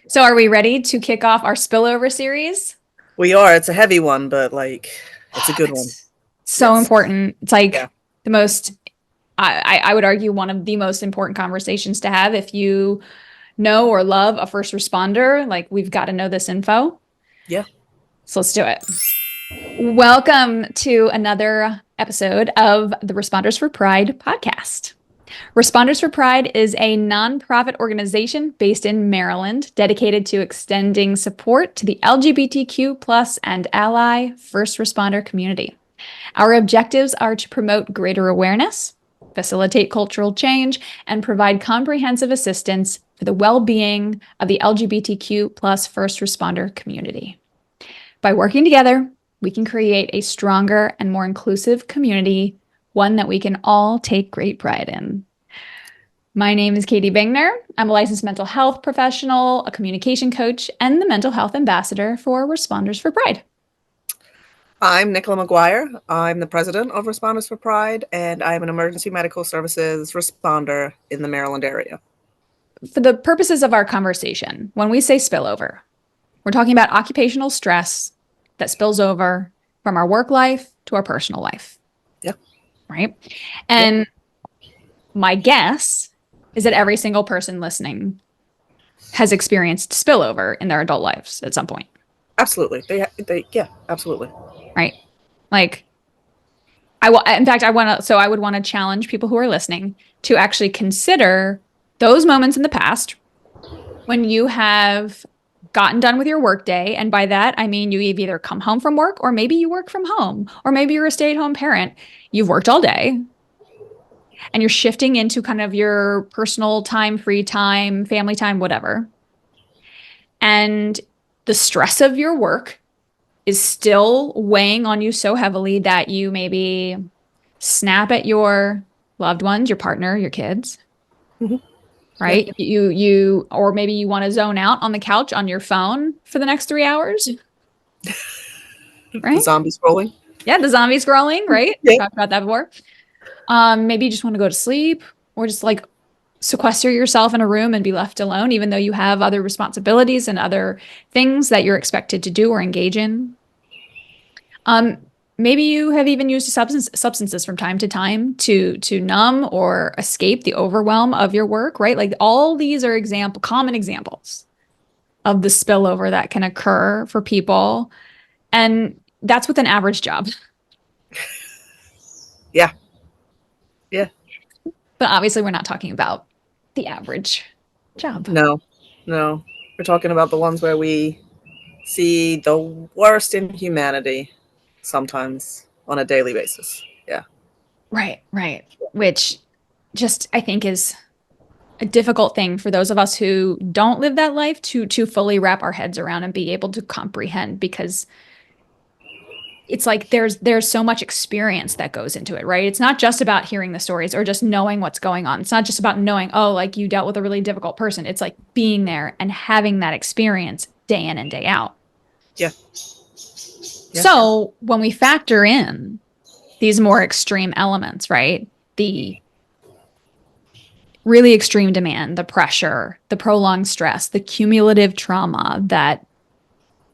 So are we ready to kick off our spillover series? We are. It's a heavy one, but it's a good one. It's so Yes. important. It's Yeah. like the most, I would argue, one of the most important conversations to have. If you know or love a first responder, like we've got to know this info. Yeah. So let's do it. Welcome to another episode of the Responders for Pride podcast. Responders for Pride is a nonprofit organization based in Maryland dedicated to extending support to the LGBTQ plus and ally first responder community. Our objectives are to promote greater awareness, facilitate cultural change, and provide comprehensive assistance for the well-being of the LGBTQ plus first responder community. By working together, we can create a stronger and more inclusive community, one that we can all take great pride in. My name is Katie Bingner. I'm a licensed mental health professional, a communication coach, and the mental health ambassador for Responders for Pride. I'm Nicola McGuire. I'm the president of Responders for Pride, and I'm an emergency medical services responder in the Maryland area. For the purposes of our conversation, when we say spillover, we're talking about occupational stress that spills over from our work life to our personal life. Yeah. Right? And my guess is that every single person listening has experienced spillover in their adult lives at some point. Absolutely. Yeah, absolutely. Right. Like, I would want to challenge people who are listening to actually consider those moments in the past when you have gotten done with your workday. And by that, I mean, you've either come home from work, or maybe you work from home, or maybe you're a stay-at-home parent. You've worked all day and you're shifting into kind of your personal time, free time, family time, whatever. And the stress of your work is still weighing on you so heavily that you maybe snap at your loved ones, your partner, your kids. Mm-hmm. Right? Yeah. Or maybe you want to zone out on the couch on your phone for the next 3 hours. Right? The zombie scrolling. Yeah, the zombie scrolling, right? Yeah. We talked about that before. Maybe you just want to go to sleep, or just like sequester yourself in a room and be left alone, even though you have other responsibilities and other things that you're expected to do or engage in. Maybe you have even used substances from time to time to numb or escape the overwhelm of your work, right? Like all these are common examples of the spillover that can occur for people. And that's with an average job. Yeah. Yeah. But obviously we're not talking about the average job. No. We're talking about the ones where we see the worst in humanity sometimes on a daily basis. Yeah. Right. Which just, I think, is a difficult thing for those of us who don't live that life to fully wrap our heads around and be able to comprehend, because it's like there's so much experience that goes into it, right? It's not just about hearing the stories or just knowing what's going on. It's not just about knowing, oh, like you dealt with a really difficult person. It's like being there and having that experience day in and day out. Yeah. So when we factor in these more extreme elements, right? The really extreme demand, the pressure, the prolonged stress, the cumulative trauma that,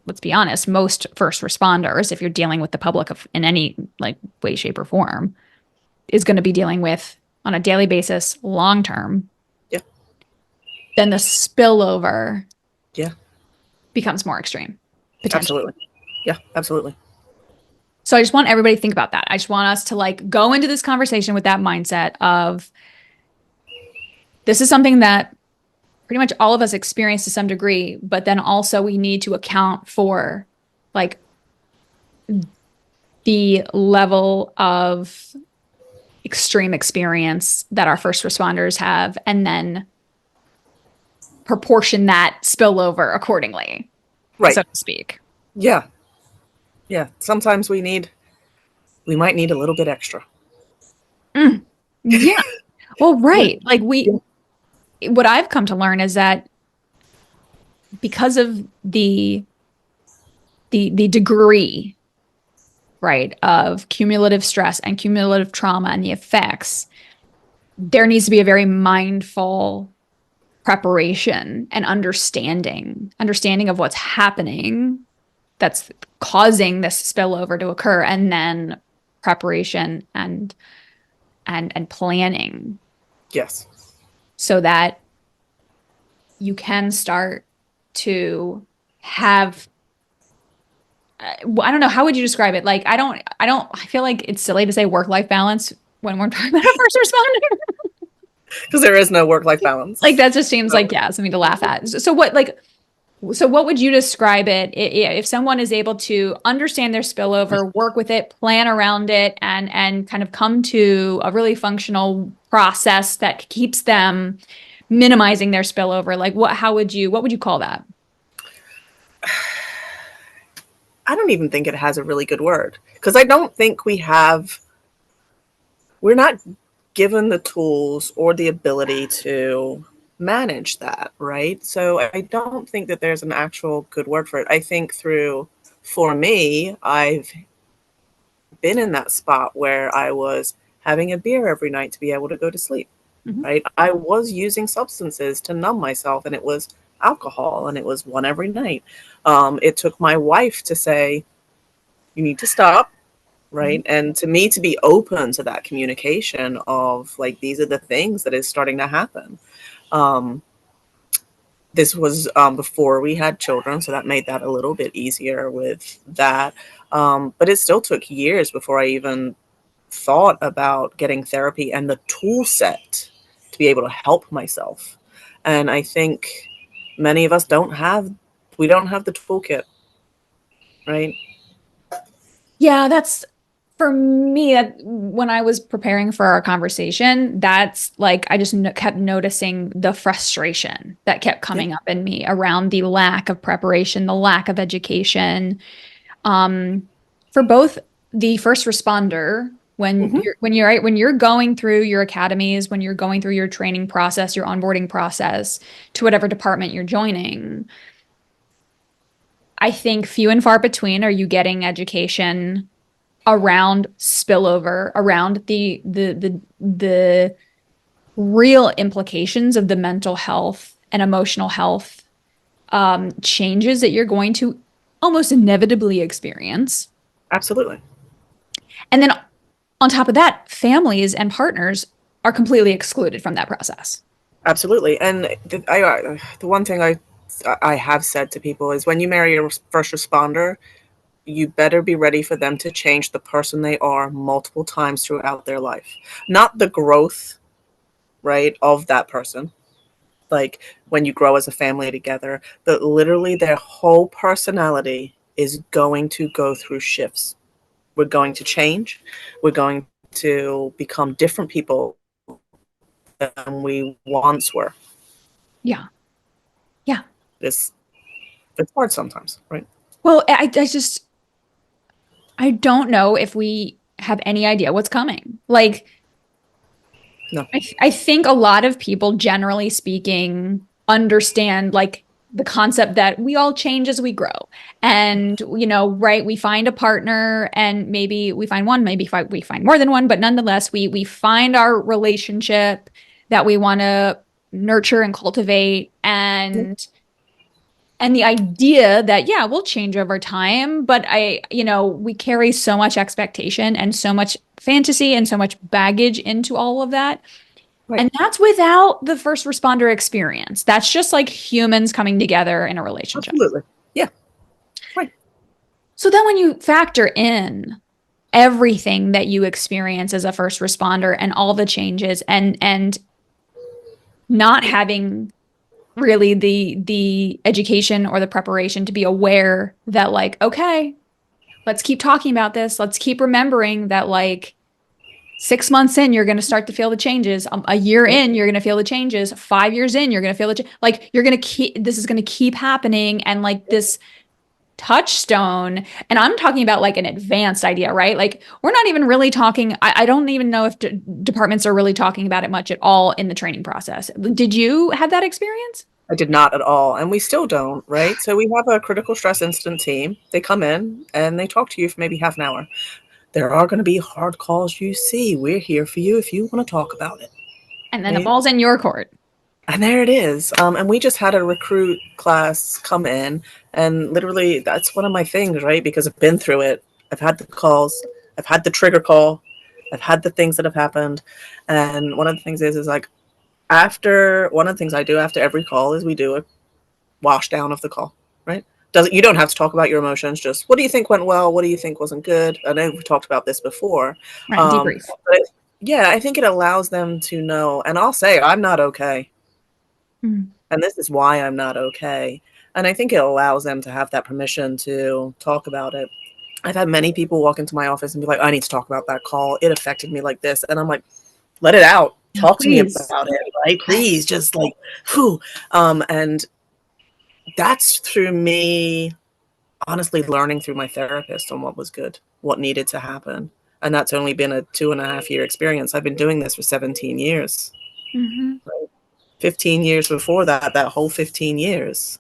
let's be honest, most first responders, if you're dealing with the public in any like way, shape, or form, is going to be dealing with on a daily basis, long term. Yeah. Then the spillover becomes more extreme. Absolutely. Yeah, absolutely. So I just want everybody to think about that. I just want us to like go into this conversation with that mindset of, this is something that pretty much all of us experience to some degree, but then also we need to account for like the level of extreme experience that our first responders have, and then proportion that spillover accordingly, right, so to speak. Yeah. Sometimes we might need a little bit extra. Yeah. Well, right. Like what I've come to learn is that because of the degree, right, of cumulative stress and cumulative trauma and the effects, there needs to be a very mindful preparation and understanding of what's happening that's causing this spillover to occur, and then preparation and planning. Yes. So that you can start to have, I don't know, how would you describe it? Like, I feel like it's silly to say work-life balance when we're talking about a first responder. Because there is no work-life balance. Like, that just seems like, yeah, something to laugh at. So what would you describe it if someone is able to understand their spillover, work with it, plan around it, and kind of come to a really functional process that keeps them minimizing their spillover? Like, what would you call that? I don't even think it has a really good word, because I don't think we're not given the tools or the ability to manage that, right? So I don't think that there's an actual good word for it. I think for me, I've been in that spot where I was having a beer every night to be able to go to sleep, right? I was using substances to numb myself, and it was alcohol, and it was one every night. It took my wife to say, you need to stop, right? And to me, to be open to that communication of like, these are the things that is starting to happen. This was before we had children, so that made that a little bit easier with that. But it still took years before I even thought about getting therapy and the tool set to be able to help myself. And I think many of us don't have the toolkit, right? Yeah, that's for me. That when I was preparing for our conversation, that's like I just kept noticing the frustration that kept coming up in me around the lack of preparation, the lack of education, for both the first responder when you're going through your academies, when you're going through your training process, your onboarding process to whatever department you're joining. I think few and far between are you getting education around spillover, around the real implications of the mental health and emotional health changes that you're going to almost inevitably experience. Absolutely. And then on top of that, families and partners are completely excluded from that process. Absolutely. And the one thing I have said to people is, when you marry a first responder, you better be ready for them to change the person they are multiple times throughout their life. Not the growth, right, of that person, like when you grow as a family together, but literally their whole personality is going to go through shifts. We're going to change. We're going to become different people than we once were. Yeah. Yeah. It's hard sometimes, right? Well, I don't know if we have any idea what's coming. Like, No. I think a lot of people, generally speaking, understand like the concept that we all change as we grow. And, right, we find a partner and maybe we find one, maybe we find more than one, but nonetheless, we find our relationship that we want to nurture and cultivate. And the idea that, yeah, we'll change over time, but we carry so much expectation and so much fantasy and so much baggage into all of that. Right. And that's without the first responder experience. That's just like humans coming together in a relationship. Absolutely. Yeah. Right. So then when you factor in everything that you experience as a first responder and all the changes and not having really the education or the preparation to be aware that, like, okay, let's keep talking about this. Let's keep remembering that, like, 6 months in, you're going to start to feel the changes. A year in, you're going to feel the changes. 5 years in, you're going to feel like you're going to keep, this is going to keep happening. And like this touchstone, and I'm talking about like an advanced idea, right? Like we're not even really talking, I don't even know if departments are really talking about it much at all in the training process. Did you have that experience? I did not at all. And we still don't, right? So we have a critical stress incident team. They come in and they talk to you for maybe half an hour. There are going to be hard calls you see. We're here for you if you want to talk about it. And then the ball's in your court. And there it is. And we just had a recruit class come in, and literally that's one of my things, right? Because I've been through it. I've had the calls, I've had the trigger call, I've had the things that have happened. And one of the things is like, after one of the things I do after every call is we do a wash down of the call, right? You don't have to talk about your emotions. Just what do you think went well? What do you think wasn't good? I know we talked about this before. Right. Debrief. But yeah, I think it allows them to know. And I'll say I'm not okay. Mm. And this is why I'm not okay. And I think it allows them to have that permission to talk about it. I've had many people walk into my office and be like, I need to talk about that call. It affected me like this. And I'm like, let it out. Yeah, Talk to me please. about it, right? Please, just like, whew. And that's through me honestly learning through my therapist on what was good, what needed to happen. And that's only been a 2.5 year experience. I've been doing this for 17 years. Mm-hmm. 15 years before that, that whole 15 years.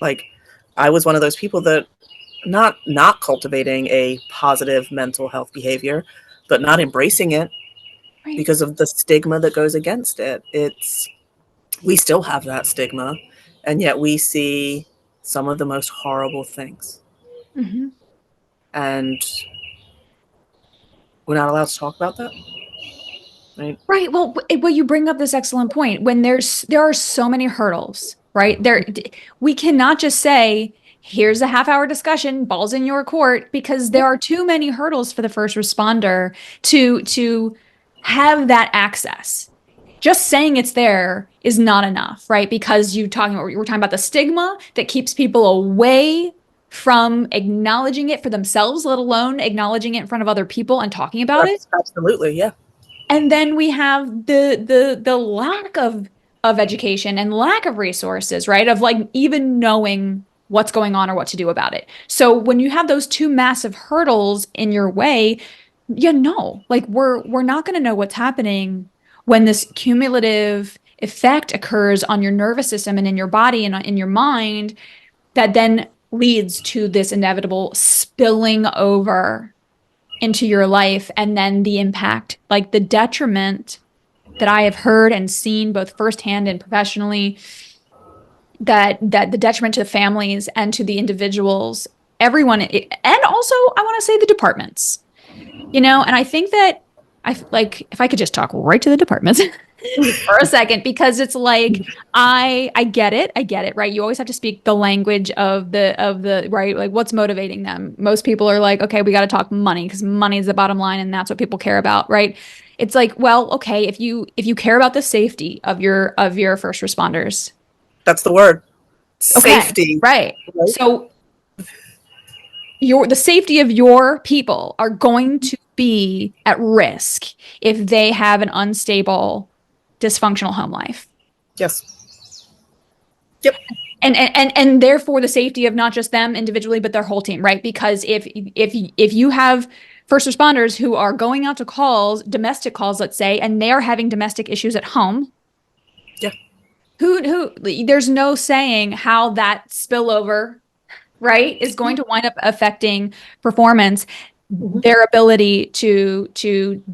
Like, I was one of those people that not cultivating a positive mental health behavior, but not embracing it Right. because of the stigma that goes against it. We still have that stigma, and yet we see some of the most horrible things. Mm-hmm. And we're not allowed to talk about that, right? Right. Well, you bring up this excellent point. When there are so many hurdles, right? We cannot just say, here's a half-hour discussion, balls in your court, because there are too many hurdles for the first responder to have that access. Just saying it's there is not enough, right? Because we're talking about the stigma that keeps people away from acknowledging it for themselves, let alone acknowledging it in front of other people and talking about it. Absolutely, yeah. And then we have the lack of education and lack of resources, right? Of like even knowing what's going on or what to do about it. So when you have those two massive hurdles in your way, like we're not going to know what's happening when this cumulative effect occurs on your nervous system and in your body and in your mind that then leads to this inevitable spilling over into your life, and then the impact, like the detriment that I have heard and seen both firsthand and professionally, that the detriment to the families and to the individuals, everyone, and also I want to say the departments, and I think that I like if I could just talk right to the departments for a second, because it's like I get it, right? You always have to speak the language of the right, like what's motivating them. Most people are like, okay, we got to talk money because money is the bottom line and that's what people care about, right? It's like, well, okay, if you care about the safety of your first responders, That's the word. okay, Safety. right. Right? So the safety of your people are going to be at risk if they have an unstable, dysfunctional home life. Yes. Yep. And therefore the safety of not just them individually but their whole team, right? Because if you have first responders who are going out to calls, domestic calls, let's say, and they are having domestic issues at home, Yeah. who there's no saying how that spillover, right, is going to wind up affecting performance, Mhm. their ability to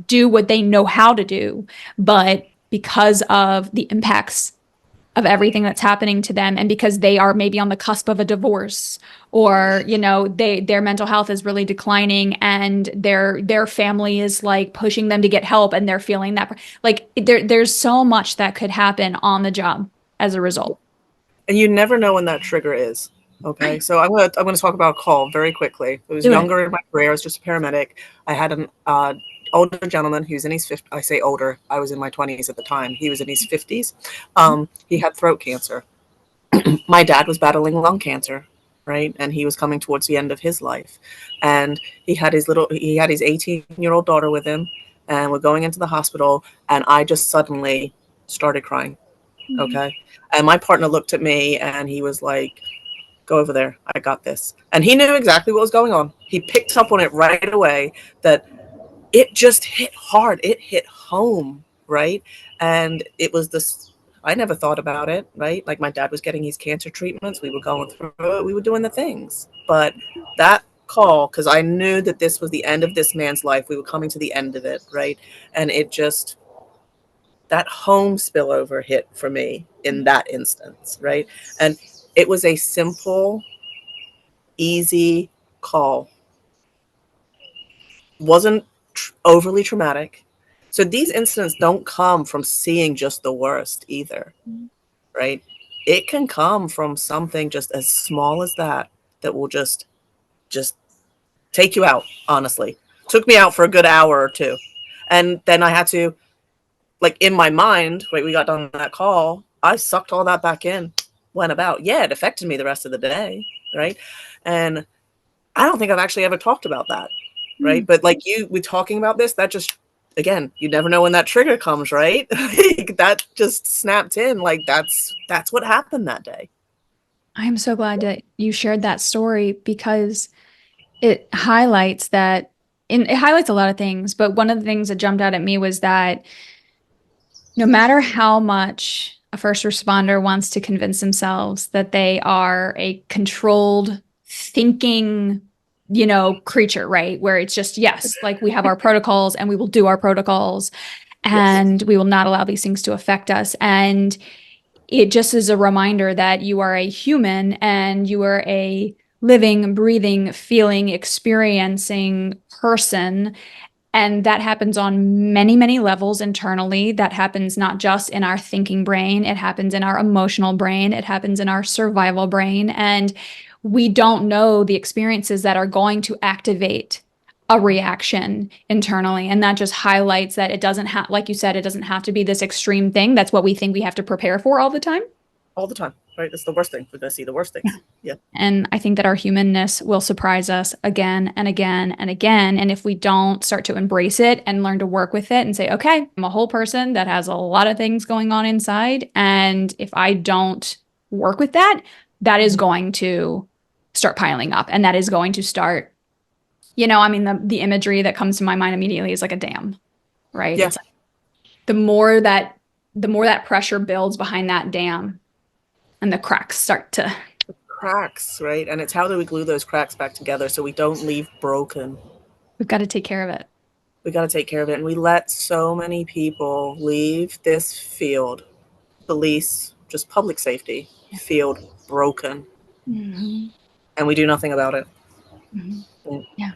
do what they know how to do, but because of the impacts of everything that's happening to them, and because they are maybe on the cusp of a divorce, or their mental health is really declining and their family is like pushing them to get help, and they're feeling that like there's so much that could happen on the job as a result. And you never know when that trigger is. Okay, Right. so I'm gonna talk about a call very quickly. It was Do it. younger in my career. I was just a paramedic. I had an older gentleman who's in his 50s. I say older. I was in my 20s at the time. He was in his 50s. He had throat cancer. My dad was battling lung cancer, right, and he was coming towards the end of his life, and he had his 18-year-old daughter with him, and we're going into the hospital, and I just suddenly started crying. Mhm. Okay. And my partner looked at me and he was like, go over there. I got this. And he knew exactly what was going on. He picked up on it right away, that it just hit hard. It hit home. Right. And it was this, I never thought about it. Right. Like my dad was getting his cancer treatments. We were going through it. We were doing the things. But that call, because I knew that this was the end of this man's life. We were coming to the end of it. Right. And it just, that home spillover hit for me in that instance, right? And it was a simple, easy call. Wasn't overly traumatic. So these incidents don't come from seeing just the worst either, right? It can come from something just as small as that that will just take you out, honestly. Took me out for a good hour or two. And then I had to, like, in my mind, right, we got done that call, I sucked all that back in, went about. Yeah, it affected me the rest of the day, right? And I don't think I've actually ever talked about that, right? But like we talking about this, that just, again, you never know when that trigger comes, right? Like, that just snapped in. Like, that's what happened that day. I'm so glad that you shared that story because it highlights that it highlights a lot of things, but one of the things that jumped out at me was that no matter how much a first responder wants to convince themselves that they are a controlled thinking, creature, right? Where it's just, yes, like we have our protocols and we will do our protocols Yes. and we will not allow these things to affect us. And it just is a reminder that you are a human and you are a living, breathing, feeling, experiencing person. And that happens on many, many levels internally. That happens not just in our thinking brain, it happens in our emotional brain, it happens in our survival brain. And we don't know the experiences that are going to activate a reaction internally. And that just highlights that it doesn't have, like you said, it doesn't have to be this extreme thing. That's what we think we have to prepare for all the time. All the time, right? It's the worst thing. We're going to see the worst things. Yeah. And I think that our humanness will surprise us again and again and again. And if we don't start to embrace it and learn to work with it and say, okay, I'm a whole person that has a lot of things going on inside. And if I don't work with that, that is going to start piling up. And that is going to start, I mean, the imagery that comes to my mind immediately is like a dam, right? Yeah. It's like the more that pressure builds behind that dam and the cracks start to Cracks, right? And it's how do we glue those cracks back together so we don't leave broken? we've got to take care of it. We got to take care of it. And we let so many people leave this field, police, just public safety field, broken. Mm-hmm. And we do nothing about it. Mm-hmm. Yeah.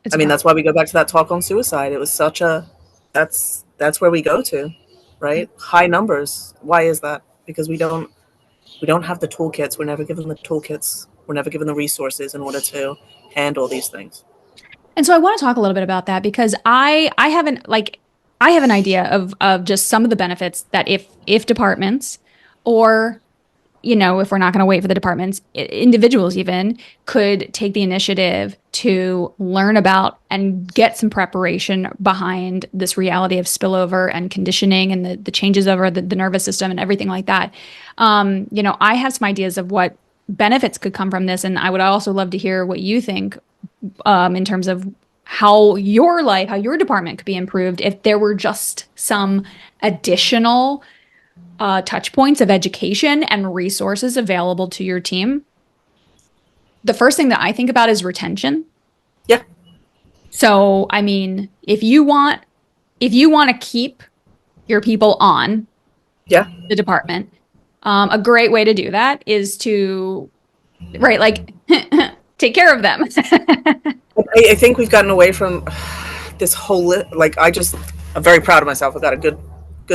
It's I mean, that's why we go back to that talk on suicide. It was such a, that's where we go to, right? High numbers. Why is that? Because we don't have the toolkits. We're never given the toolkits. We're never given the resources in order to handle these things. And so I want to talk a little bit about that because I have an idea of just some of the benefits that if departments or if we're not going to wait for the departments, individuals even could take the initiative to learn about and get some preparation behind this reality of spillover and conditioning and the changes over the nervous system and everything like that. I have some ideas of what benefits could come from this, and I would also love to hear what you think in terms of how your life, how your department could be improved if there were just some additional touch points of education and resources available to your team. The first thing that I think about is retention. Yeah. So, I mean, if you want to keep your people on Yeah. the department, a great way to do that is to, right, like take care of them. I think we've gotten away from this whole, like, I'm very proud of myself. I got a good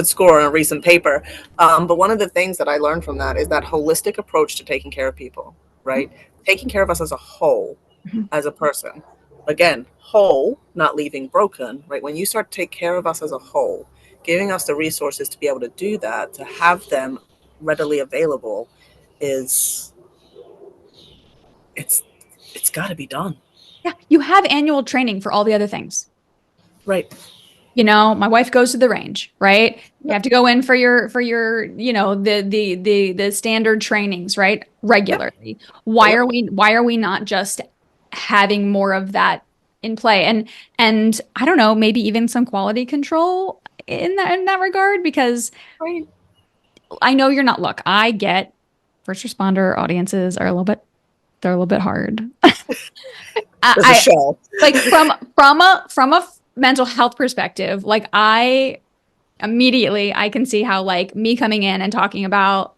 score on a recent paper. But one of the things that I learned from that is that holistic approach to taking care of people, right? Taking care of us as a whole, as a person. Again, whole, not leaving broken, right? When you start to take care of us as a whole, giving us the resources to be able to do that, to have them readily available, is it's it's got to be done. Yeah, you have annual training for all the other things. Right. My wife goes to the range, right? You have to go in for your, the standard trainings, right? Yep. Regularly. Why are we not just having more of that in play? And I don't know, maybe even some quality control in that regard, because Right. I know you're not, look, I get first responder audiences are they're a little bit hard. There's a I shell. like from a mental health perspective, like immediately I can see how like me coming in and talking about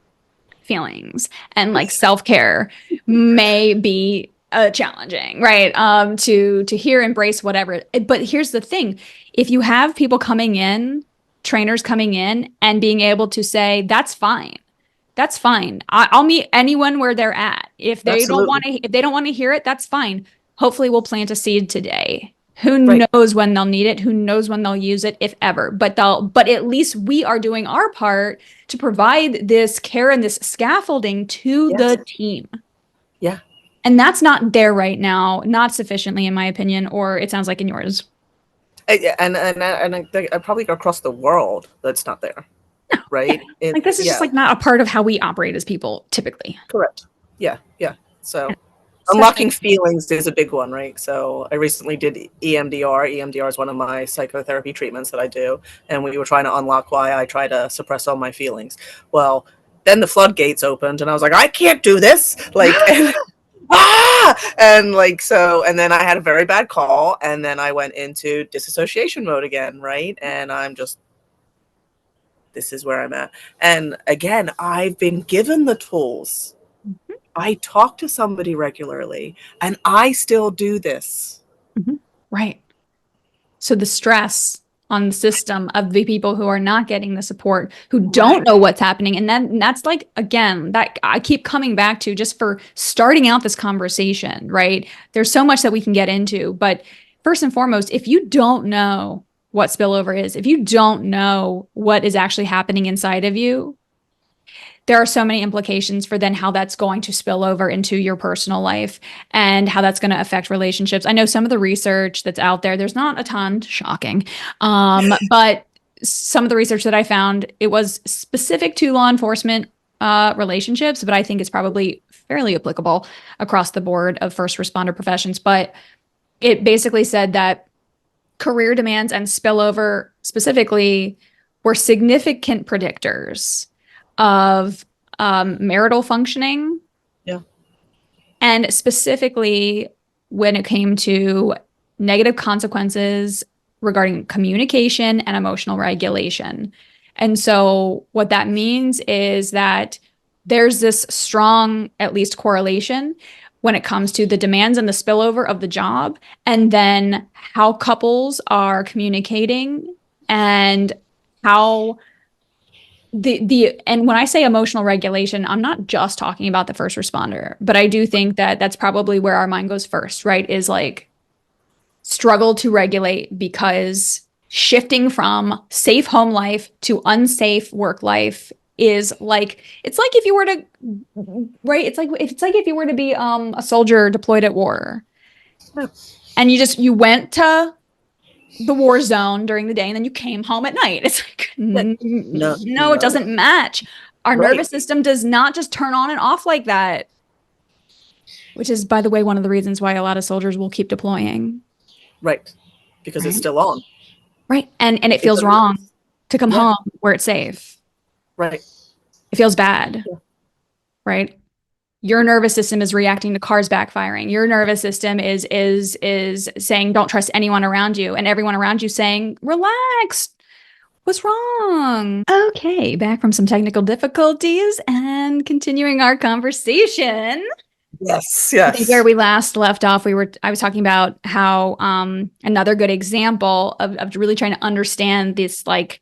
feelings and like self-care may be challenging, right? To hear, embrace whatever. But here's the thing. If you have people coming in, trainers coming in and being able to say, that's fine. That's fine. I'll meet anyone where they're at. Absolutely. If they don't want to hear it, that's fine. Hopefully we'll plant a seed today. Who Right. knows when they'll need it? Who knows when they'll use it, if ever? But at least we are doing our part to provide this care and this scaffolding to Yes. the team. Yeah. And that's not there right now, not sufficiently, in my opinion, or it sounds like in yours. And I think probably across the world that's not there, No, yeah. right? Like this is just Yeah, like not a part of how we operate as people typically. correct. Yeah, yeah. So Especially, unlocking feelings is a big one, right? So I recently did EMDR. EMDR is one of my psychotherapy treatments that I do, and we were trying to unlock why I try to suppress all my feelings. Well, then the floodgates opened, and I was like, I can't do this. Like, and, and like so, and then I had a very bad call, and then I went into disassociation mode again, right? And I'm just, this is where I'm at. And again, I've been given the tools. I talk to somebody regularly, and I still do this. Mhm. Right. So the stress on the system of the people who are not getting the support, who don't Right. know what's happening. And then that's like, again, that I keep coming back to just for starting out this conversation, right? There's so much that we can get into. But first and foremost, if you don't know what spillover is, if you don't know what is actually happening inside of you, there are so many implications for then how that's going to spill over into your personal life and how that's going to affect relationships. I know some of the research that's out there, there's not a ton, shocking, but some of the research that I found, it was specific to law enforcement relationships, but I think it's probably fairly applicable across the board of first responder professions. But it basically said that career demands and spillover specifically were significant predictors of marital functioning, Yeah. and specifically when it came to negative consequences regarding communication and emotional regulation. And so, what that means is that there's this strong, at least, correlation when it comes to the demands and the spillover of the job, and then how couples are communicating and how the and when I say emotional regulation, I'm not just talking about the first responder, but I do think that that's probably where our mind goes first, right? Is like struggle to regulate because shifting from safe home life to unsafe work life is like it's like if you were to right it's like if you were to be a soldier deployed at war Yeah. and you went to the war zone during the day and then you came home at night. It's like, Yeah. No, no, it no. doesn't match. Our Right. nervous system does not just turn on and off like that, which is, by the way, one of the reasons why a lot of soldiers will keep deploying. Right. Because it's Right. still on. Right. And it It's feels a real, wrong to come yeah. home where it's safe. Right. It feels bad. Yeah. Right. Your nervous system is reacting to cars backfiring. Your nervous system is saying don't trust anyone around you, and everyone around you saying relax. What's wrong? Okay, back from some technical difficulties and continuing our conversation. Yes. I think where Yes. we last left off, I was talking about how another good example of really trying to understand this like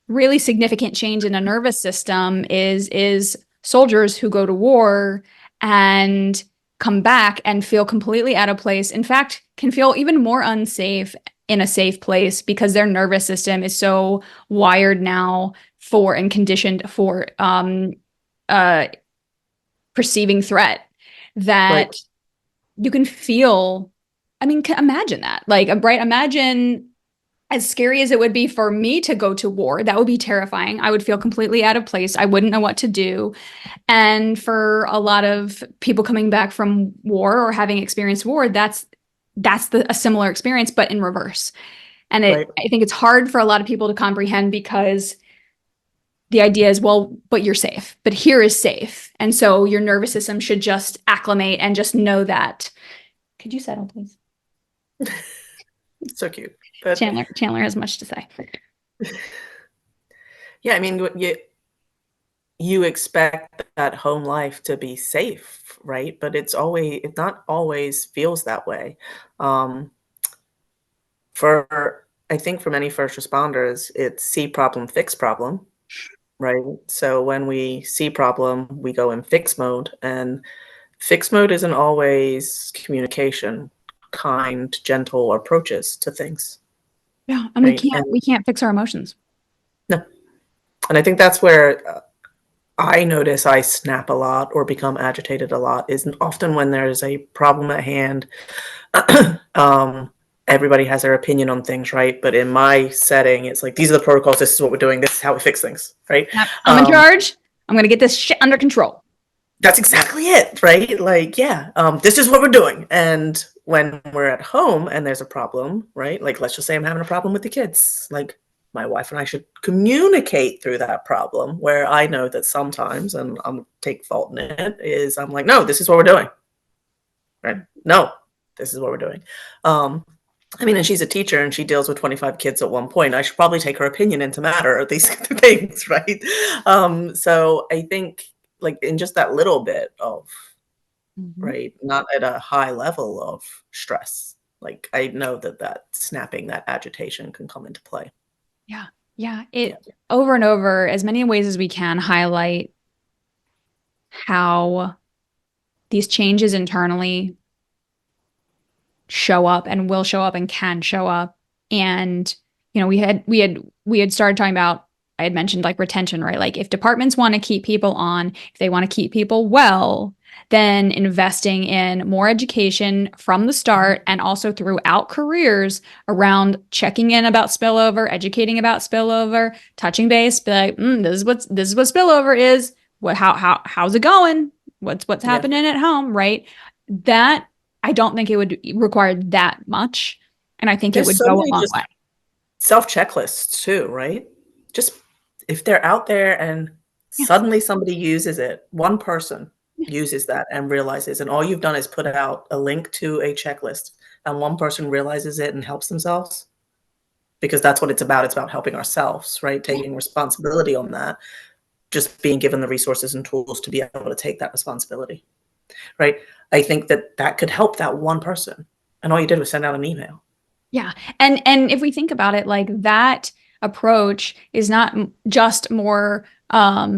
really significant change in the nervous system is soldiers who go to war and come back and feel completely out of place. In fact, can feel even more unsafe in a safe place because their nervous system is so wired now for and conditioned for uh, perceiving threat Right. that you can feel. I mean, imagine that. Like, right? Imagine as scary as it would be for me to go to war, that would be terrifying. I would feel completely out of place. I wouldn't know what to do. And for a lot of people coming back from war or having experienced war, a similar experience, but in reverse. And Right. I think it's hard for a lot of people to comprehend because the idea is, well, but you're safe, but here is safe. And so your nervous system should just acclimate and just know that. Could you settle, please? So cute. But Chandler has much to say. Yeah, I mean, you expect that home life to be safe, right? But it not always feels that way. Um, for I think for many first responders, it's see problem, fix problem, right? So when we see problem, we go in fix mode, and fix mode isn't always communication, kind, gentle approaches to things, Yeah, and right? And we can't fix our emotions. no, and I think that's where I notice I snap a lot or become agitated a lot is often when there's a problem at hand. um, Everybody has their opinion on things, right? But in my setting, it's like these are the protocols. This is what we're doing. This is how we fix things, right? Yep, I'm in Um, charge. I'm gonna get this shit under control. that's exactly it, right? Like, yeah, this is what we're doing. And when we're at home and there's a problem, right? Like, let's just say I'm having a problem with the kids. Like, my wife and I should communicate through that problem. Where I know that sometimes, and I'm take fault in it, is I'm like, no, this is what we're doing, right? No, this is what we're doing. Um, I mean, and she's a teacher and she deals with 25 kids at one point. I should probably take her opinion into matter of these things, right? So I think, like, in just that little bit of, Mhm. right, not at a high level of stress, like, I know that that snapping, that agitation can come into play. Yeah. Yeah. Yeah. It over and over, as many ways as we can, highlight how these changes internally show up and will show up and can show up. And, you know, we had started talking about, I had mentioned like retention, right? Like if departments want to keep people on, if they want to keep people well, then investing in more education from the start and also throughout careers around checking in about spillover, educating about spillover, touching base, be like, this is what spillover is. What how's it going? What's Yeah. happening at home, right? That I don't think it would require that much. And I think it There's would so go a many long just way. self checklists too, right? Just if they're out there and Yeah. suddenly somebody uses it, one person Yeah. uses that and realizes, and all you've done is put out a link to a checklist, and one person realizes it and helps themselves, because that's what it's about. It's about helping ourselves, right? Yeah. Taking responsibility on that, just being given the resources and tools to be able to take that responsibility, right? I think that that could help that one person. And all you did was send out an email. Yeah. And if we think about it, like that approach is not just more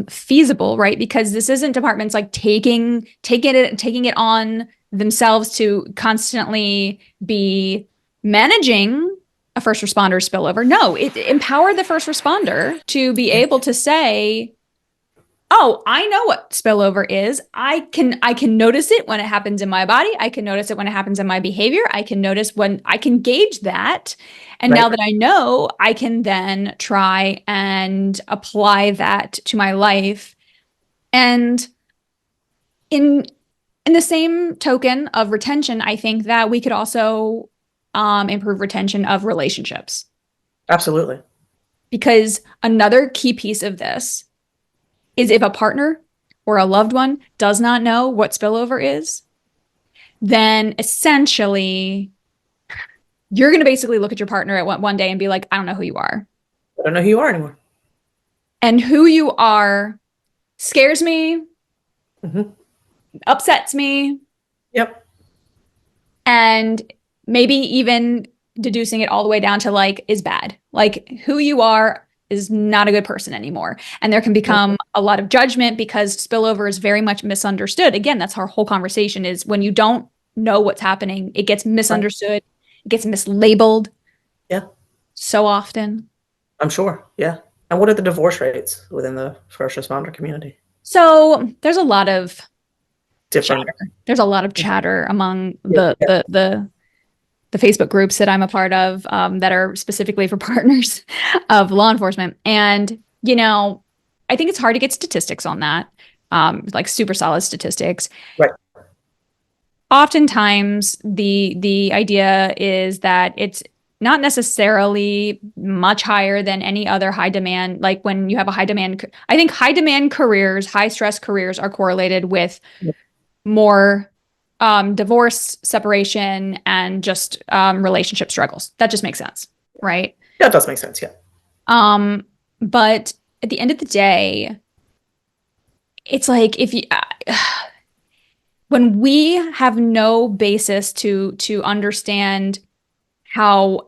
feasible, right? Because this isn't departments like taking it on themselves to constantly be managing a first responder spillover. No, it empower the first responder to be Yeah. able to say, oh, I know what spillover is. I can notice it when it happens in my body. I can notice it when it happens in my behavior. I can notice when I can gauge that. And now Right. that I know, I can then try and apply that to my life. And in in the same token of retention, I think that we could also improve retention of relationships. Absolutely. Because another key piece of this is if a partner or a loved one does not know what spillover is, then essentially you're going to basically look at your partner at one day and be like, I don't know who you are. I don't know who you are anymore. And who you are scares me, Hmm. upsets me, Yep. and maybe even deducing it all the way down to like is bad. Like who you are is not a good person anymore. And there can Nope. become a lot of judgment because spillover is very much misunderstood. Again, that's our whole conversation is when you don't know what's happening, it gets Right. misunderstood, it gets mislabeled Yeah. so often. I'm sure. Yeah. And what are the divorce rates within the first responder community? So there's a lot of Different. chatter. There's a lot of chatter among Yeah. Yeah. the Facebook groups that I'm a part of that are specifically for partners of law enforcement. And, you know, I think it's hard to get statistics on that, like super solid statistics. Right. Oftentimes, the idea is that it's not necessarily much higher than any other high demand. Like when you have a high demand, I think high demand careers, high stress careers are correlated with Yeah. more divorce, separation, and just relationship struggles. That just makes sense, right? Yeah, it does make sense. Yeah. But at the end of the day, it's like if you when we have no basis to understand how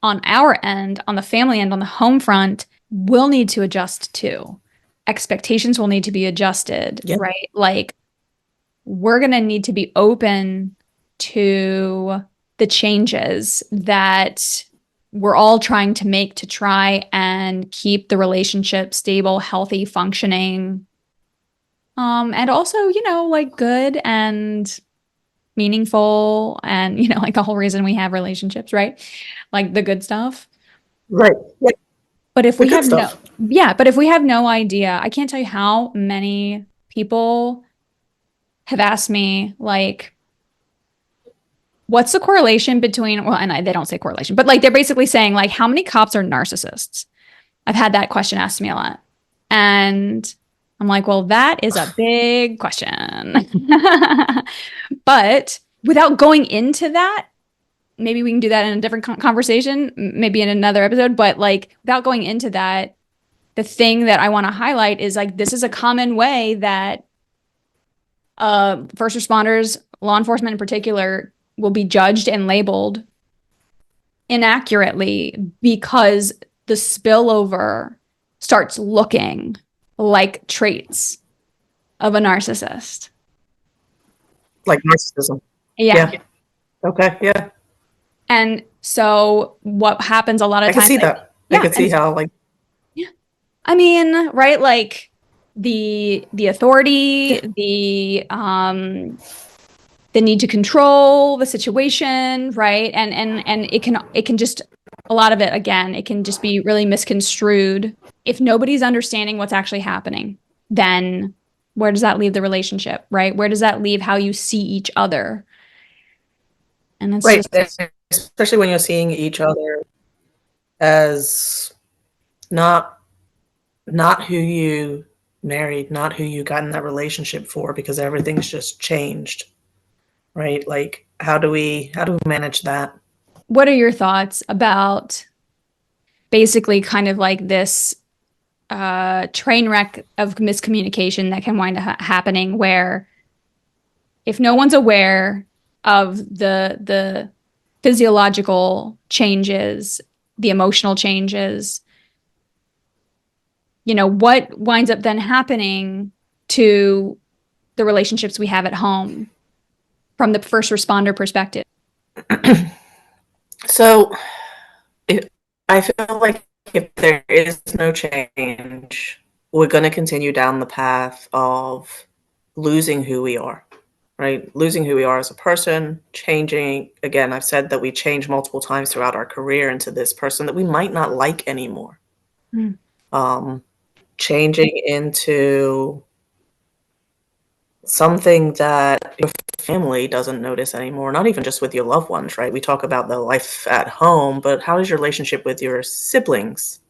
on our end, on the family end, on the home front, we'll need to adjust too. Expectations will need to be adjusted, Yeah. right? Like we're going to need to be open to the changes that we're all trying to make to try and keep the relationship stable, healthy, functioning, and also, like good and meaningful and, like the whole reason we have relationships, right? Like the good stuff. Right. Yeah. But if The we good have no, stuff. yeah, but if we have no idea, I can't tell you how many people have asked me, like, what's the correlation between, well, and they don't say correlation, but like they're basically saying, like, how many cops are narcissists? I've had that question asked to me a lot. And I'm like, well, that is a big question. But without going into that, maybe we can do that in a different conversation, maybe in another episode. But like, without going into that, the thing that I want to highlight is like, this is a common way that first responders, law enforcement in particular, will be judged and labeled inaccurately because the spillover starts looking like traits of a narcissist. Like narcissism. Yeah. Yeah. Okay. Yeah. And so what happens a lot of I can times, see like, that. I yeah, can see and how, like, yeah, I mean, right, like the authority, yeah. the need to control the situation, right? And it can just a lot of it again, it can just be really misconstrued. If nobody's understanding what's actually happening, then where does that leave the relationship, right? Where does that leave how you see each other? And it's Right. just Especially when you're seeing each other as not not who you married, not who you got in that relationship for, because everything's just changed. Right? Like how do we manage that? what are your thoughts about basically kind of like this train wreck of miscommunication that can wind up happening where if no one's aware of the physiological changes, the emotional changes, what winds up then happening to the relationships we have at home from the first responder perspective? So if, I feel like if there is no change, we're going to continue down the path of losing who we are, right? Losing who we are as a person, changing. Again, I've said that we change multiple times throughout our career into this person that we might not like anymore. Mm. Um, Changing into something that your family doesn't notice anymore, not even just with your loved ones, right? We talk about the life at home, but how is your relationship with your siblings,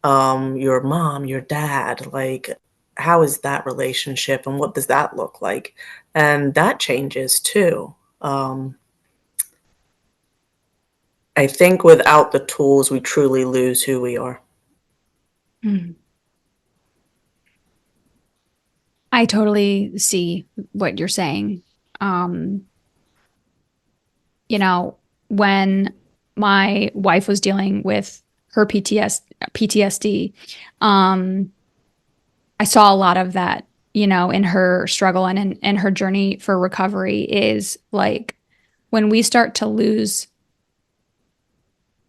your mom, your dad? Like, how is that relationship and what does that look like? And that changes too. I think without the tools, we truly lose who we are. Mm. I totally see what you're saying. Um, when my wife was dealing with her PTSD, um, I saw a lot of that, in her struggle and in her journey for recovery is like when we start to lose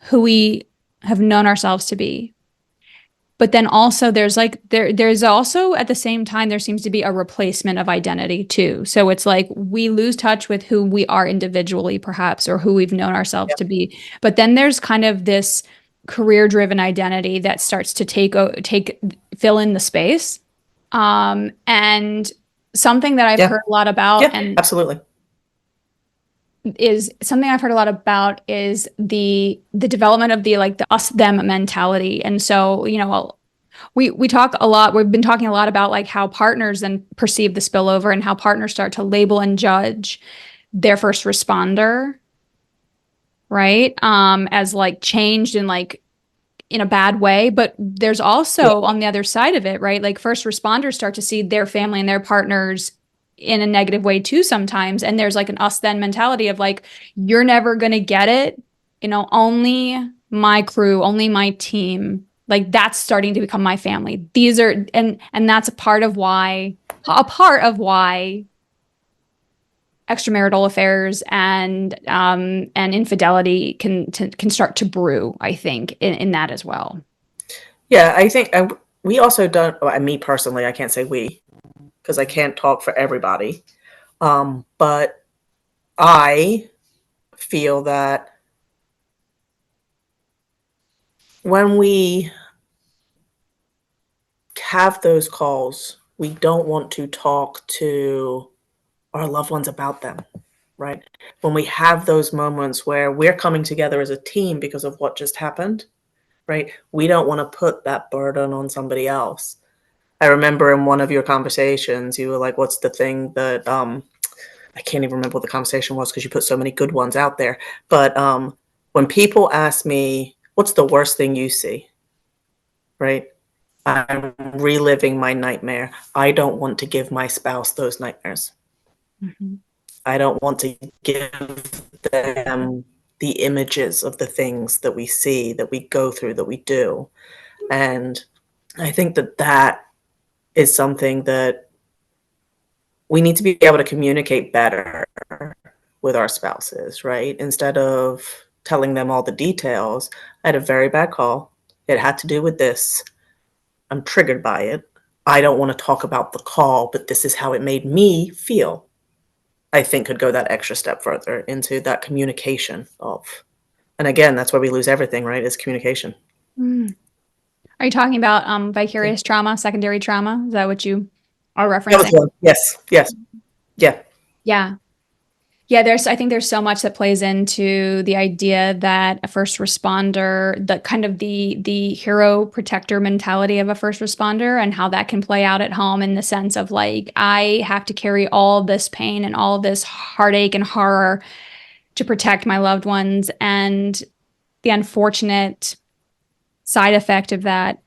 who we have known ourselves to be. But then also there's like there's also at the same time there seems to be a replacement of identity too. So it's like we lose touch with who we are individually perhaps or who we've known ourselves Yeah. to be. But then there's kind of this career-driven identity that starts to take fill in the space. And something that I've Yeah. heard a lot about Yeah. and Absolutely. is something I've heard a lot about is the development of the like the us them mentality. And so, we talk a lot, we've been talking a lot about like how partners then perceive the spillover and how partners start to label and judge their first responder, right? As like changed and like in a bad way, but there's Yeah. also on the other side of it, right? Like first responders start to see their family and their partners in a negative way too sometimes. And there's like an us then mentality of like, you're never going to get it. Only my crew, only my team. Like that's starting to become my family. These are, and that's a part of why extramarital affairs and infidelity can start to brew, I think, in that as well. Yeah, I think we also don't, well, me personally, I can't say we, because I can't talk for everybody. But I feel that when we have those calls, we don't want to talk to our loved ones about them, right? When we have those moments where we're coming together as a team because of what just happened, right? We don't want to put that burden on somebody else. I remember in one of your conversations, you were like, what's the thing that I can't even remember what the conversation was because you put so many good ones out there. But when people ask me, what's the worst thing you see? Right? I'm reliving my nightmare. I don't want to give my spouse those nightmares. Mhm. I don't want to give them the images of the things that we see, that we go through, that we do. And I think that that is something that we need to be able to communicate better with our spouses, right? Instead of telling them all the details. I had a very bad call. It had to do with this. I'm triggered by it. I don't want to talk about the call, but this is how it made me feel. I think could go that extra step further into that communication of, and again, that's where we lose everything, right? Is communication. Mm. Are you talking about vicarious trauma, secondary trauma? Is that what you are That was referencing? one. Yes. Yes. Yeah. Yeah. Yeah, I think there's so much that plays into the idea that a first responder, the kind of the hero protector mentality of a first responder and how that can play out at home in the sense of like, I have to carry all this pain and all this heartache and horror to protect my loved ones. And the unfortunate side effect of that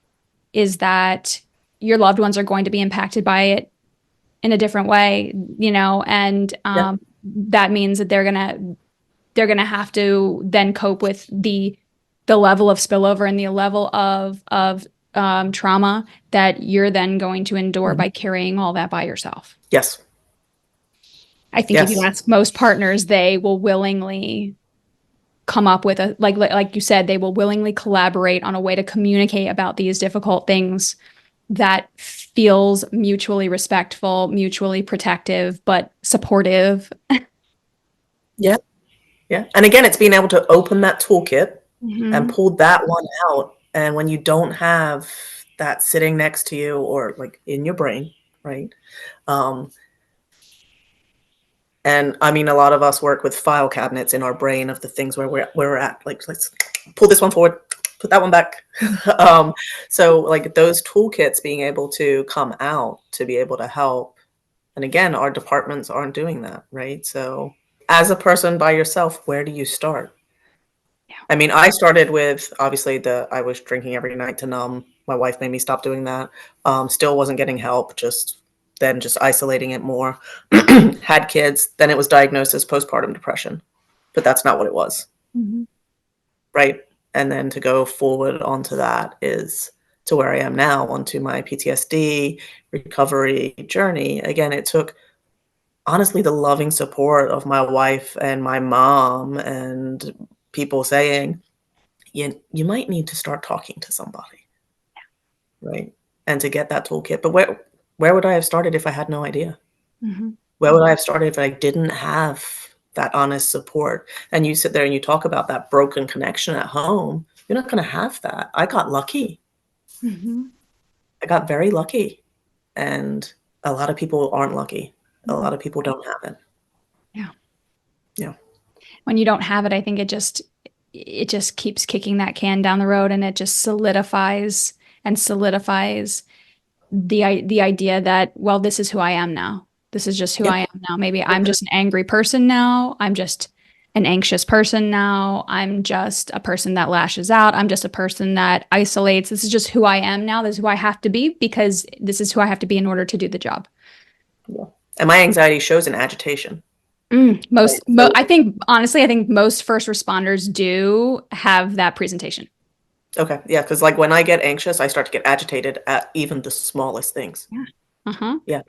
is that your loved ones are going to be impacted by it in a different way, and Yeah. that means that they're gonna have to then cope with the level of spillover and the level of trauma that you're then going to endure Mhm. by carrying all that by yourself. Yes. I think if you Yes. ask most partners, they will willingly come up with a like you said, they will willingly collaborate on a way to communicate about these difficult things that feels mutually respectful, mutually protective, but supportive. Yeah. Yeah. And again, it's being able to open that toolkit and Mhm. pull that one out. And when you don't have that sitting next to you or like in your brain, right? Um, and I mean, a lot of us work with file cabinets in our brain of the things where we're at. Like, let's pull this one forward, put that one back. um, so, like those toolkits being able to come out to be able to help. And again, our departments aren't doing that, right? So, as a person by yourself, where do you start? Yeah. I mean, I started with obviously I was drinking every night to numb. My wife made me stop doing that. Still wasn't getting help, just isolating it more. Had kids, then it was diagnosed as postpartum depression, but that's not what it was, Mhm. right? And then to go forward onto that is to where I am now, onto my PTSD recovery journey. Again, it took honestly the loving support of my wife and my mom and people saying, you might need to start talking to somebody, right? And to get that toolkit. But where would I have started if I had no idea? Mhm. Where would I have started if I didn't have that honest support? And you sit there and you talk about that broken connection at home. You're not going to have that. I got lucky. Mhm. I got very lucky. And a lot of people aren't lucky. A Mhm. lot of people don't have it. Yeah. Yeah. When you don't have it, I think it just keeps kicking that can down the road and it just solidifies the idea that, well, this is who I am now. This is just who Yeah. I am now. Maybe I'm just an angry person now. I'm just an anxious person now. I'm just a person that lashes out. I'm just a person that isolates. This is just who I am now. This is who I have to be because this is who I have to be in order to do the job. Yeah. And my anxiety shows in agitation. Most, Right. So, I think, honestly, I think most first responders do have that presentation. okay. Yeah. Because like when I get anxious, I start to get agitated at even the smallest things. Yeah. Uh-huh. Yeah.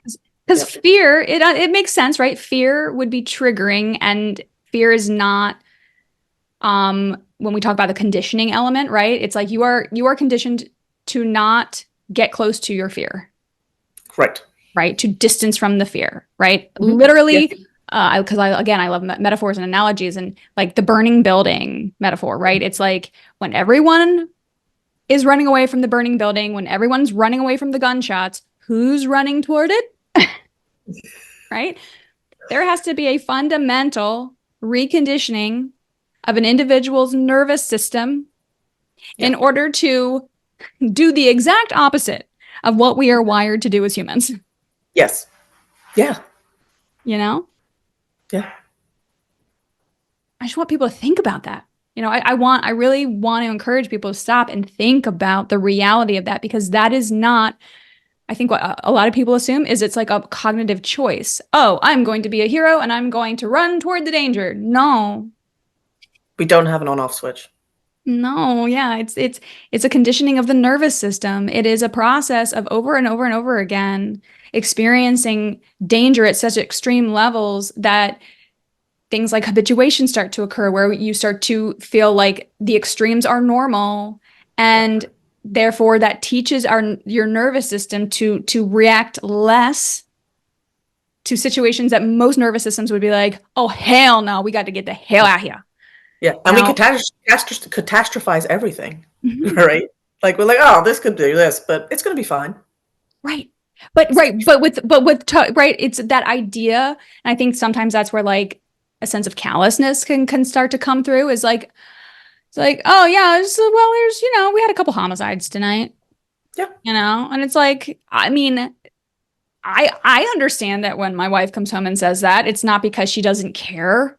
Because Yep. fear, it makes sense, right? Fear would be triggering, and fear is not when we talk about the conditioning element, right? It's like you are conditioned to not get close to your fear, Right. right? To distance from the fear, right? Yeah. Literally, because I love metaphors and analogies, and like the burning building metaphor, right? It's like when everyone is running away from the burning building, when everyone's running away from the gunshots, who's running toward it? Right? There has to be a fundamental reconditioning of an individual's nervous system Yeah. in order to do the exact opposite of what we are wired to do as humans. Yes. Yeah. You know, Yeah. I just want people to think about that. I really want to encourage people to stop and think about the reality of that, because that is not, I think what a lot of people assume is it's like a cognitive choice. Oh, I'm going to be a hero and I'm going to run toward the danger. No, We don't have an on-off switch. no, yeah, it's a conditioning of the nervous system. It is a process of over and over and over again experiencing danger at such extreme levels that things like habituation start to occur, where you start to feel like the extremes are normal, and therefore that teaches your nervous system to react less to situations that most nervous systems would be like, oh hell no, we got to get the hell out of here. Yeah. You And we know? catastrophize everything. Mhm. Right. Like we're like, oh, this could do this, but it's going to be fine. Right. Right, it's that idea, and I think sometimes that's where like a sense of callousness can start to come through, is like it's like, oh yeah, well, there's, we had a couple homicides tonight, Yeah. and it's like, I mean, I understand that when my wife comes home and says that, it's not because she doesn't care.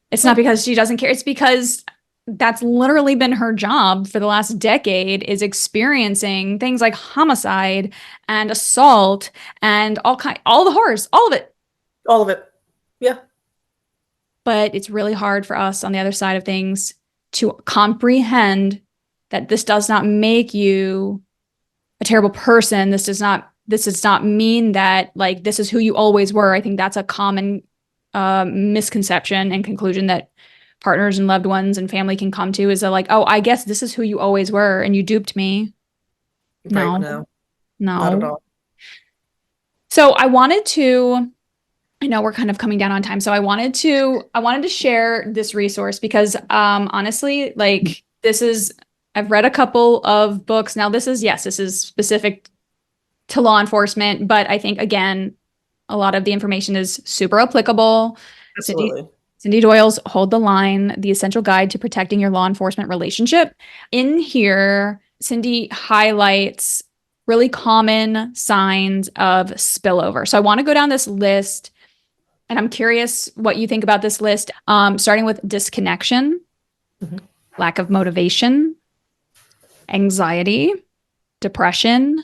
It's not No. because she doesn't care. It's because that's literally been her job for the last decade, is experiencing things like homicide and assault and all the horrors, all of it. All of it. Yeah. But it's really hard for us on the other side of things to comprehend that this does not make you a terrible person. This does not mean that like this is who you always were. I think that's a common misconception and conclusion that partners and loved ones and family can come to, is that like, oh, I guess this is who you always were and you duped me. Right. No, No, not at no. all. So I know we're kind of coming down on time. So I wanted to share this resource because honestly, like I've read a couple of books. Now this is specific to law enforcement, but I think again, a lot of the information is super applicable. Cindy Absolutely. Cindy Doyle's Hold the Line, The Essential Guide to Protecting Your Law Enforcement Relationship. In here, Cindy highlights really common signs of spillover. So I want to go down this list, and I'm curious what you think about this list, starting with disconnection, Mhm. lack of motivation, anxiety, depression,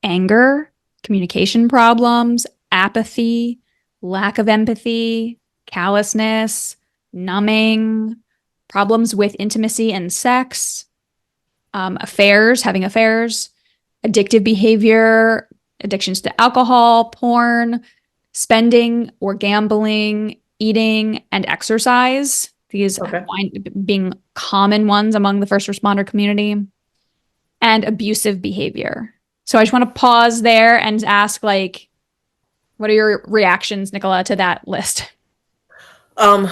anger, communication problems, apathy, lack of empathy, callousness, numbing, problems with intimacy and sex, having affairs, addictive behavior, addictions to alcohol, porn, spending or gambling, eating, and exercise. These Okay. being common ones among the first responder community, and abusive behavior. So I just want to pause there and ask, like, what are your reactions, Nicola, to that list? Um,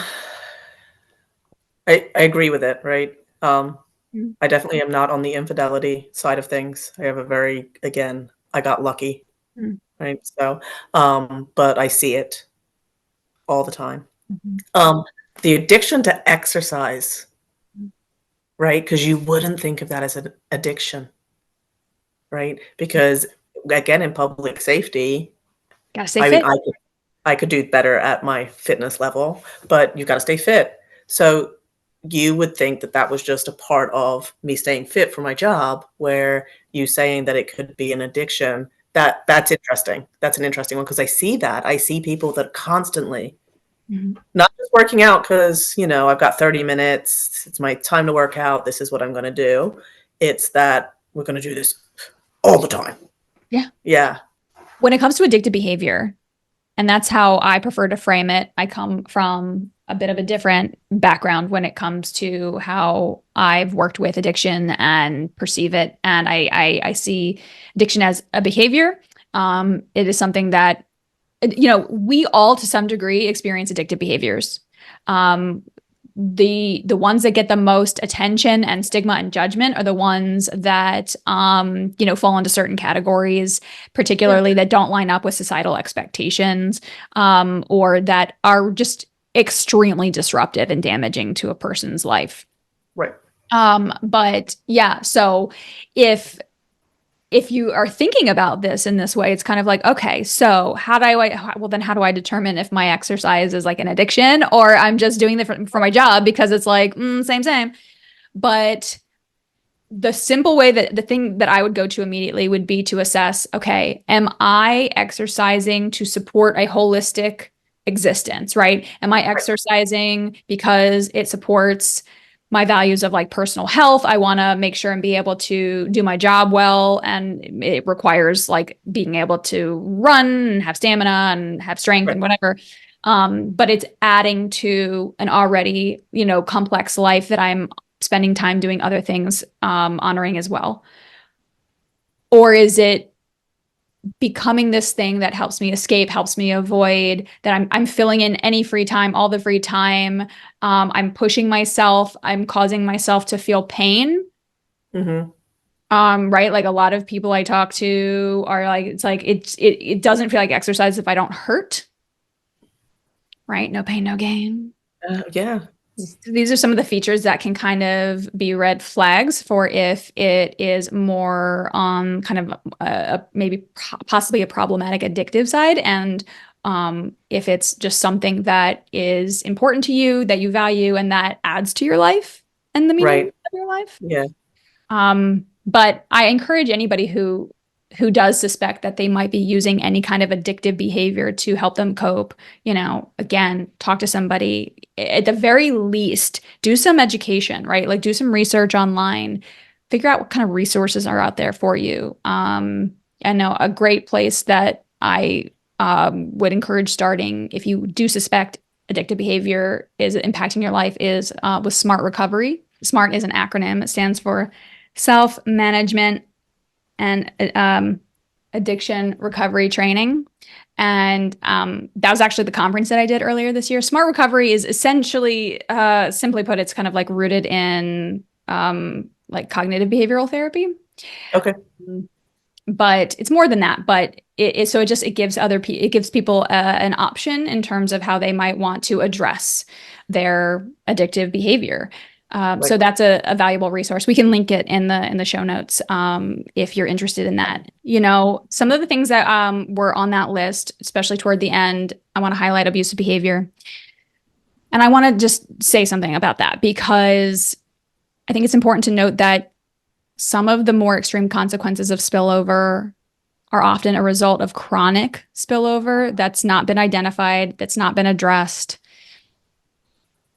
I agree with it, right? Mm. I definitely am not on the infidelity side of things. I have a very, again, I got lucky, Mm. right? So, but I see it all the time. Mhm. Um, the addiction to exercise, right? Because you wouldn't think of that as an addiction, right? Because again, in public safety, Gotta stay I mean, fit. I could do better at my fitness level, but you got to stay fit. So you would think that that was just a part of me staying fit for my job, where you saying that it could be an addiction, that's interesting. That's an interesting one because I see that. I see people that constantly Mhm. not just working out because, I've got 30 minutes, it's my time to work out, this is what I'm going to do. It's that we're going to do this all the time. Yeah. Yeah. When it comes to addictive behavior, and that's how I prefer to frame it. I come from a bit of a different background when it comes to how I've worked with addiction and perceive it. And I see addiction as a behavior. It is something that, we all to some degree experience addictive behaviors. Um, the ones that get the most attention and stigma and judgment are the ones that fall into certain categories, Yeah. particularly that don't line up with societal expectations, or that are just extremely disruptive and damaging to a person's life. Right. But yeah, so if you are thinking about this in this way, it's kind of like, okay, so how do I determine if my exercise is like an addiction or I'm just doing it for my job because it's like, same. But the simple way that the thing that I would go to immediately would be to assess, okay, am I exercising to support a holistic existence, right? Am I exercising because it supports my values of like personal health? I want to make sure and be able to do my job well. And it requires like being able to run and have stamina and have strength Right. and whatever. But it's adding to an already, complex life that I'm spending time doing other things, honoring as well? Or is it becoming this thing that helps me escape, helps me avoid, that I'm filling in any free time, all the free time. I'm pushing myself, I'm causing myself to feel pain. Mm-hmm. Right. Like a lot of people I talk to are like, it's like, it doesn't feel like exercise if I don't hurt. Right. No pain, no gain. Yeah. These are some of the features that can kind of be red flags for if it is more on kind of maybe possibly a problematic addictive side. And if it's just something that is important to you, that you value, and that adds to your life and the meaning Right. of your life. Yeah. But I encourage anybody who does suspect that they might be using any kind of addictive behavior to help them cope, again, talk to somebody. At the very least, do some education, right? Like do some research online, figure out what kind of resources are out there for you. I know a great place that I would encourage starting if you do suspect addictive behavior is impacting your life is with SMART Recovery. SMART is an acronym. It stands for self-management and addiction recovery training. And that was actually the conference that I did earlier this year. Smart Recovery is essentially, simply put, it's kind of like rooted in like cognitive behavioral therapy. Okay. But it's more than that. But it gives people an option in terms of how they might want to address their addictive behavior. So Right. that's a valuable resource. We can link it in the show notes if you're interested in that. Some of the things that were on that list, especially toward the end, I want to highlight abusive behavior. And I want to just say something about that because I think it's important to note that some of the more extreme consequences of spillover are often a result of chronic spillover that's not been identified, that's not been addressed.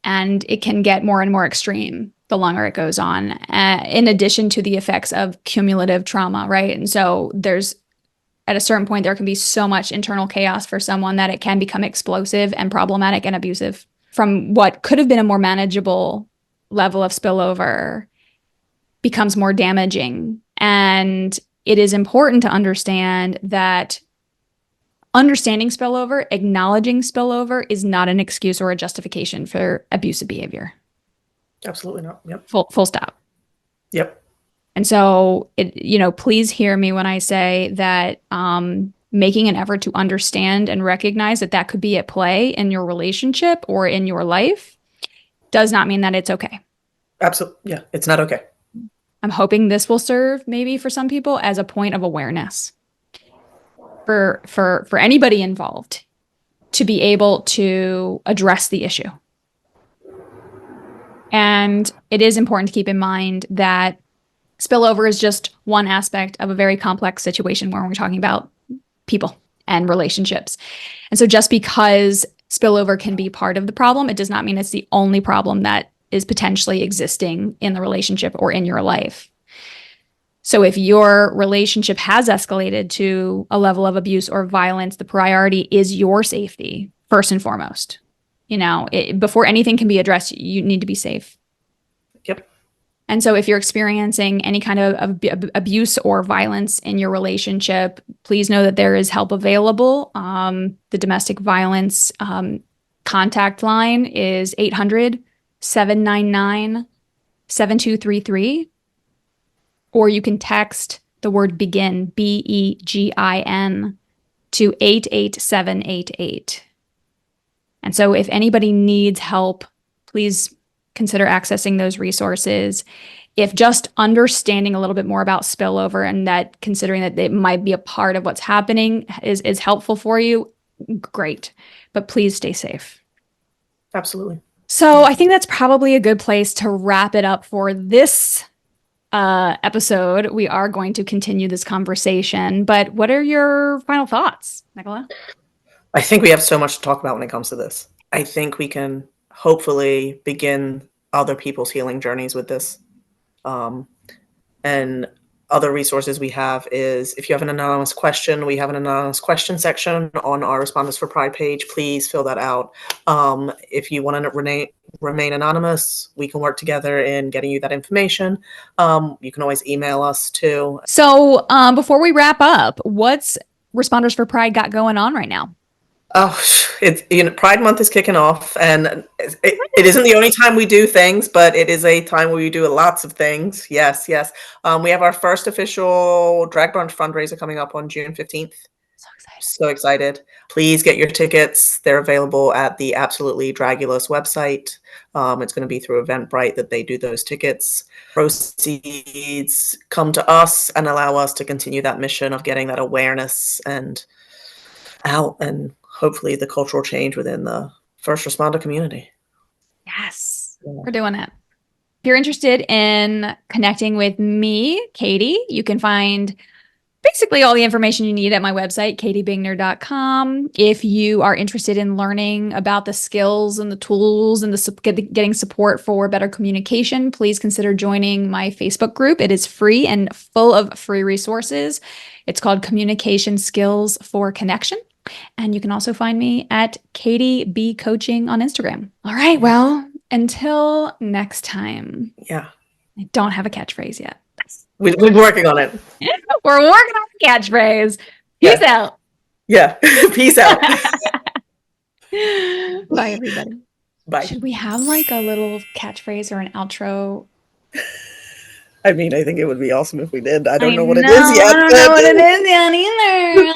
And it can get more and more extreme the longer it goes on, in addition to the effects of cumulative trauma, right? And so at a certain point, there can be so much internal chaos for someone that it can become explosive and problematic and abusive. From what could have been a more manageable level of spillover becomes more damaging. And it is important to understand that understanding spillover, acknowledging spillover is not an excuse or a justification for abusive behavior. Absolutely not. Yep. Full stop. Yep. And so please hear me when I say that making an effort to understand and recognize that that could be at play in your relationship or in your life does not mean that it's okay. Absolutely. Yeah. It's not okay. I'm hoping this will serve maybe for some people as a point of awareness for anybody involved to be able to address the issue. And it is important to keep in mind that spillover is just one aspect of a very complex situation where we're talking about people and relationships. And so just because spillover can be part of the problem, it does not mean it's the only problem that is potentially existing in the relationship or in your life. So if your relationship has escalated to a level of abuse or violence, the priority is your safety first and foremost. Before anything can be addressed, you need to be safe. Yep. And so if you're experiencing any kind of abuse or violence in your relationship, please know that there is help available. The domestic violence contact line is 800-799-7233. Or you can text the word begin, BEGIN, to 88788. And so if anybody needs help, please consider accessing those resources. If just understanding a little bit more about spillover and that considering that it might be a part of what's happening is helpful for you, great. But please stay safe. Absolutely. So I think that's probably a good place to wrap it up for this episode. We are going to continue this conversation, but what are your final thoughts, Nicola? I think we have so much to talk about when it comes to this. I think we can hopefully begin other people's healing journeys with this. And other resources we have is if you have an anonymous question, we have an anonymous question section on our Responders for Pride page. Please fill that out. If you want to remain anonymous, we can work together in getting you that information. You can always email us too. So before we wrap up, what's Responders for Pride got going on right now? Oh, Pride Month is kicking off, and it isn't the only time we do things, but it is a time where we do lots of things. Yes, yes. We have our first official drag brunch fundraiser coming up on June 15th. So excited. So excited. Please get your tickets. They're available at the Absolutely Dragulous website. It's going to be through Eventbrite that they do those tickets. Proceeds come to us and allow us to continue that mission of getting that awareness and out and hopefully the cultural change within the first responder community. Yes, we're doing it. If you're interested in connecting with me, Katie, you can find basically all the information you need at my website, katiebingner.com. If you are interested in learning about the skills and the tools and getting support for better communication, please consider joining my Facebook group. It is free and full of free resources. It's called Communication Skills for Connection. And you can also find me at Katie B Coaching on Instagram. All right. Well, until next time. Yeah. I don't have a catchphrase yet. We're working on it. We're working on the catchphrase. Peace out. Yeah. Peace out. Bye, everybody. Bye. Should we have like a little catchphrase or an outro? I mean, I think it would be awesome if we did. I don't know what it is yet. I don't know what it is yet either.